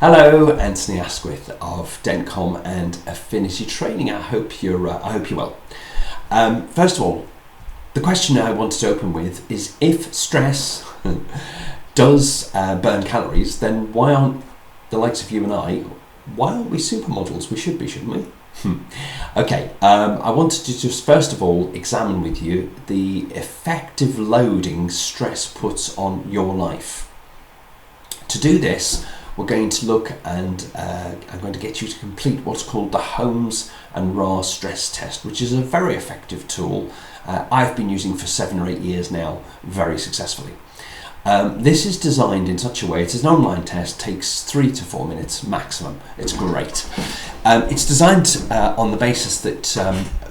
Hello, Anthony Asquith of Dentcom and Affinity Training. I hope you're well. First of all, the question I wanted to open with is: if stress does burn calories, then why aren't the likes of you and why aren't we supermodels? We should be, shouldn't we? Okay, I wanted to just first of all examine with you the effective loading stress puts on your life. To do this, we're going to look and I'm going to get you to complete what's called the Holmes and Rahe stress test, which is a very effective tool I've been using for 7 or 8 years now, very successfully. This is designed in such a way, it's an online test, takes 3 to 4 minutes maximum. It's great. It's designed on the basis that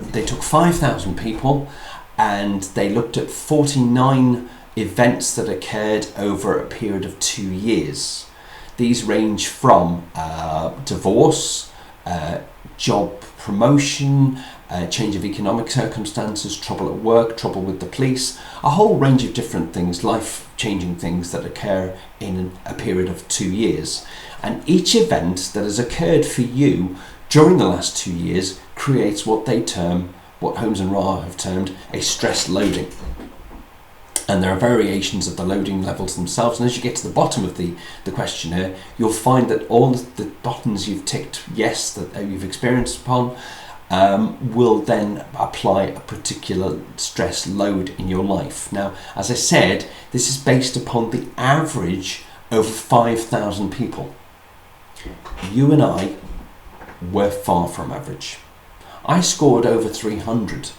they took 5,000 people and they looked at 49 events that occurred over a period of 2 years. These range from divorce, job promotion, change of economic circumstances, trouble at work, trouble with the police, a whole range of different things, life-changing things that occur in a period of 2 years. And each event that has occurred for you during the last 2 years creates what Holmes and Rahe have termed a stress loading. And there are variations of the loading levels themselves. And as you get to the bottom of the questionnaire, you'll find that all the buttons you've ticked yes, that you've experienced upon, will then apply a particular stress load in your life. Now, as I said, this is based upon the average over 5,000 people. You and I were far from average. I scored over 300,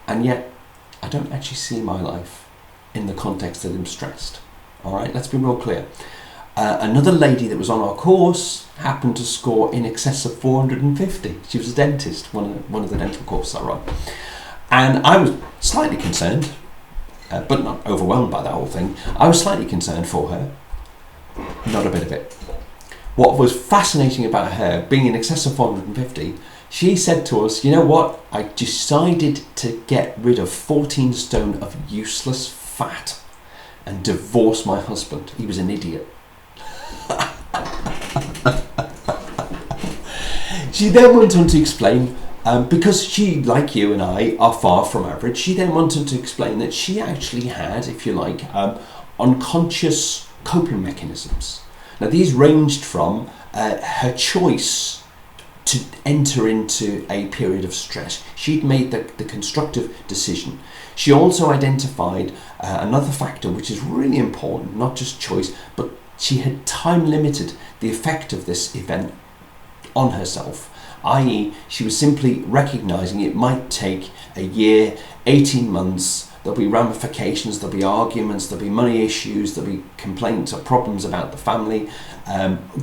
and yet I don't actually see my life in the context that I'm stressed. All right, let's be real clear. Another lady that was on our course happened to score in excess of 450. She was a dentist, one of the dental courses I run. And I was slightly concerned, but not overwhelmed by that whole thing. I was slightly concerned for her, not a bit of it. What was fascinating about her, being in excess of 450, she said to us, you know what, I decided to get rid of 14 stone of useless fat and divorce my husband. He was an idiot. She then went on to explain, because she, like you and I, are far from average, she then wanted to explain that she actually had, if you like, unconscious coping mechanisms. Now these ranged from her choice to enter into a period of stress. She'd made the constructive decision. She also identified another factor which is really important, not just choice, but she had time limited the effect of this event on herself, i.e. she was simply recognising it might take a year, 18 months, there'll be ramifications, there'll be arguments, there'll be money issues, there'll be complaints or problems about the family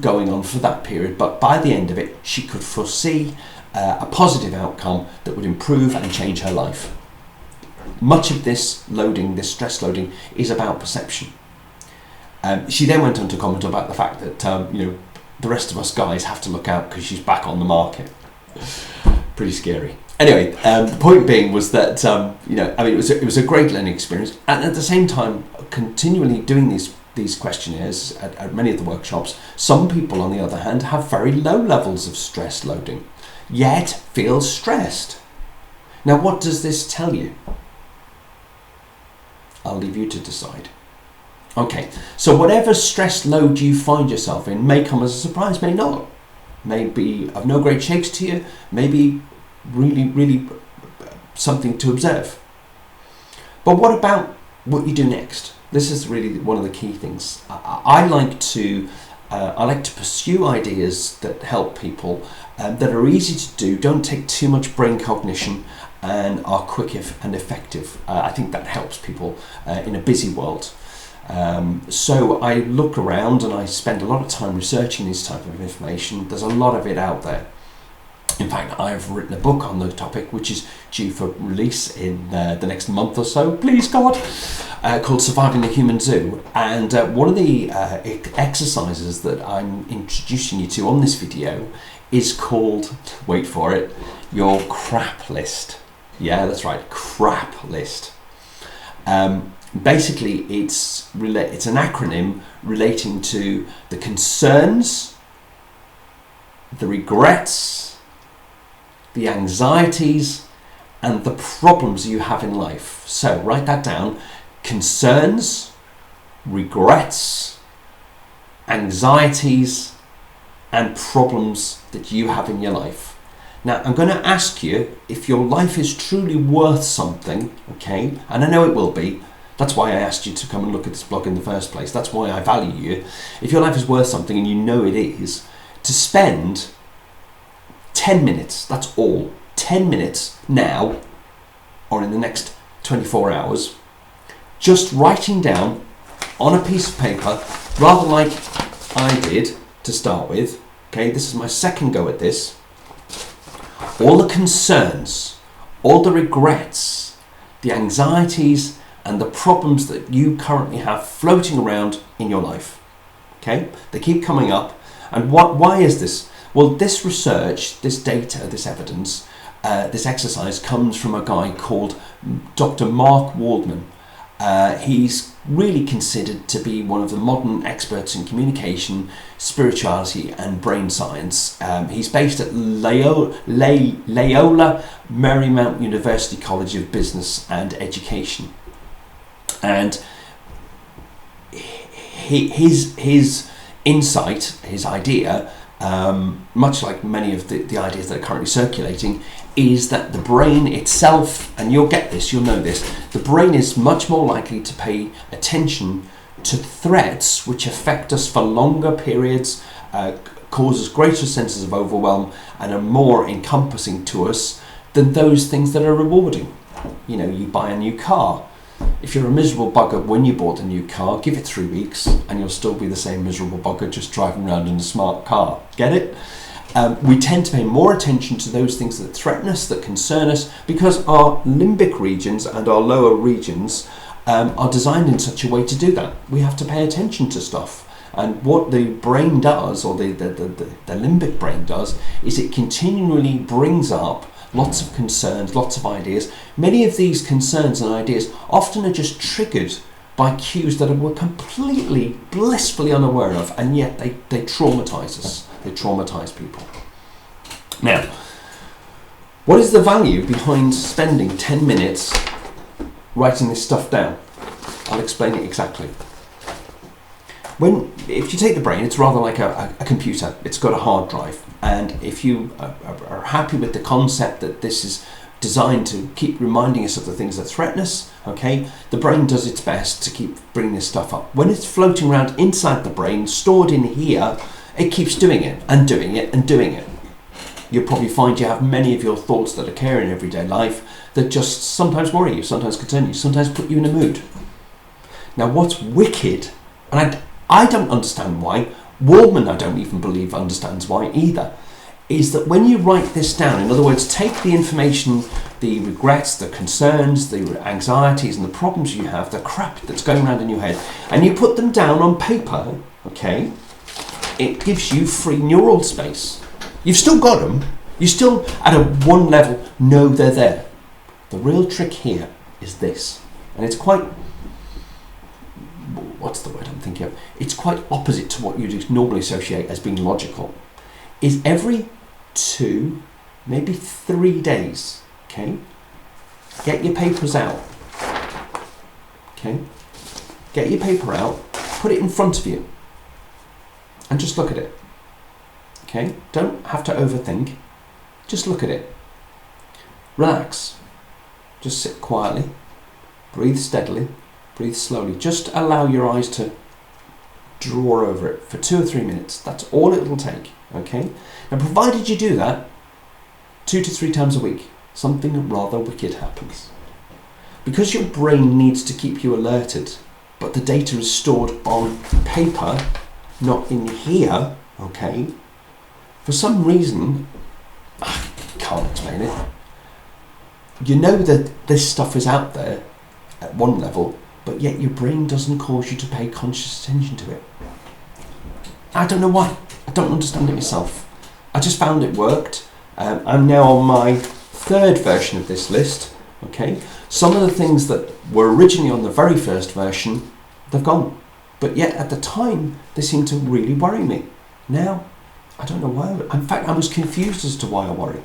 going on for that period. But by the end of it, she could foresee a positive outcome that would improve and change her life. Much of this loading, this stress loading, is about perception. She then went on to comment about the fact that the rest of us guys have to look out because she's back on the market. Pretty scary. Anyway, the point being was that it was a great learning experience, and at the same time, continually doing these questionnaires at many of the workshops. Some people, on the other hand, have very low levels of stress loading, yet feel stressed. Now, what does this tell you? I'll leave you to decide. Okay, so whatever stress load you find yourself in may come as a surprise, may not. May be of no great shakes to you, may be really, really something to observe. But what about what you do next? This is really one of the key things. I like to pursue ideas that help people, that are easy to do, don't take too much brain cognition, and are quick and effective. I think that helps people in a busy world. So I look around and I spend a lot of time researching this type of information. There's a lot of it out there. In fact, I've written a book on the topic, which is due for release in the next month or so, please God, called Surviving the Human Zoo. And one of the exercises that I'm introducing you to on this video is called, wait for it, your crap list. Yeah, that's right, crap list. Basically, it's an acronym relating to the concerns, the regrets, the anxieties, and the problems you have in life. So write that down. Concerns, regrets, anxieties, and problems that you have in your life. Now, I'm going to ask you if your life is truly worth something, okay? And I know it will be. That's why I asked you to come and look at this blog in the first place. That's why I value you. If your life is worth something, and you know it is, to spend 10 minutes, that's all, 10 minutes now, or in the next 24 hours, just writing down on a piece of paper, rather like I did to start with, okay, this is my second go at this, all the concerns, all the regrets, the anxieties, and the problems that you currently have floating around in your life. Okay, they keep coming up. And why is this? Well, this research, this data, this evidence, this exercise comes from a guy called Dr. Mark Waldman. He's really considered to be one of the modern experts in communication, spirituality, and brain science. He's based at Loyola Marymount University College of Business and Education. And his insight, his idea, much like many of the ideas that are currently circulating, is that the brain itself, and you'll get this, you'll know this, the brain is much more likely to pay attention to threats which affect us for longer periods, causes greater senses of overwhelm, and are more encompassing to us than those things that are rewarding. You know, you buy a new car. If you're a miserable bugger when you bought a new car, give it 3 weeks and you'll still be the same miserable bugger just driving around in a smart car. Get it? We tend to pay more attention to those things that threaten us, that concern us, because our limbic regions and our lower regions are designed in such a way to do that. We have to pay attention to stuff. And what the brain does, or the limbic brain does, is it continually brings up lots of concerns, lots of ideas. Many of these concerns and ideas often are just triggered by cues that we're completely blissfully unaware of, and yet they traumatize us. They traumatize people. Now, what is the value behind spending 10 minutes writing this stuff down? I'll explain it exactly. If you take the brain, it's rather like a computer. It's got a hard drive, and if you are happy with the concept that this is designed to keep reminding us of the things that threaten us, okay, the brain does its best to keep bringing this stuff up. When it's floating around inside the brain, stored in here, it keeps doing it and doing it and doing it. You'll probably find you have many of your thoughts that occur in everyday life that just sometimes worry you, sometimes concern you, sometimes put you in a mood. Now, what's wicked, and I don't understand why, Waldman I don't even believe understands why either, is that when you write this down, in other words, take the information, the regrets, the concerns, the anxieties and the problems you have, the crap that's going around in your head, and you put them down on paper, okay, it gives you free neural space. You've still got them, you still at a one level know they're there. The real trick here is this, and it's quite, what's the word I'm thinking of? It's quite opposite to what you normally associate as being logical. Is every 2, maybe 3 days, okay, get your papers out, okay, get your paper out, put it in front of you, and just look at it, okay, don't have to overthink, just look at it, relax, just sit quietly, breathe steadily, breathe slowly, just allow your eyes to draw over it for 2 or 3 minutes. That's all it will take, okay? Now, provided you do that 2 to 3 times a week, something rather wicked happens. Because your brain needs to keep you alerted, but the data is stored on paper, not in here, okay? For some reason, I can't explain it. You know that this stuff is out there at one level, but yet your brain doesn't cause you to pay conscious attention to it. I don't know why. I don't understand it myself. I just found it worked. I'm now on my 3rd version of this list. Okay, some of the things that were originally on the very first version, they've gone. But yet at the time, they seemed to really worry me. Now, I don't know why. In fact, I was confused as to why I worry.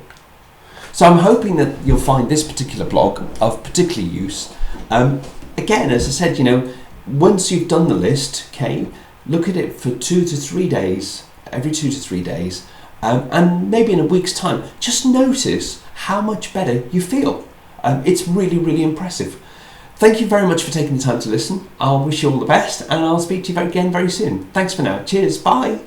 So I'm hoping that you'll find this particular blog of particular use. Again, as I said, once you've done the list, okay, look at it for 2 to 3 days, every 2 to 3 days, and maybe in a week's time, just notice how much better you feel. It's really, really impressive. Thank you very much for taking the time to listen. I'll wish you all the best, and I'll speak to you again very soon. Thanks for now. Cheers. Bye.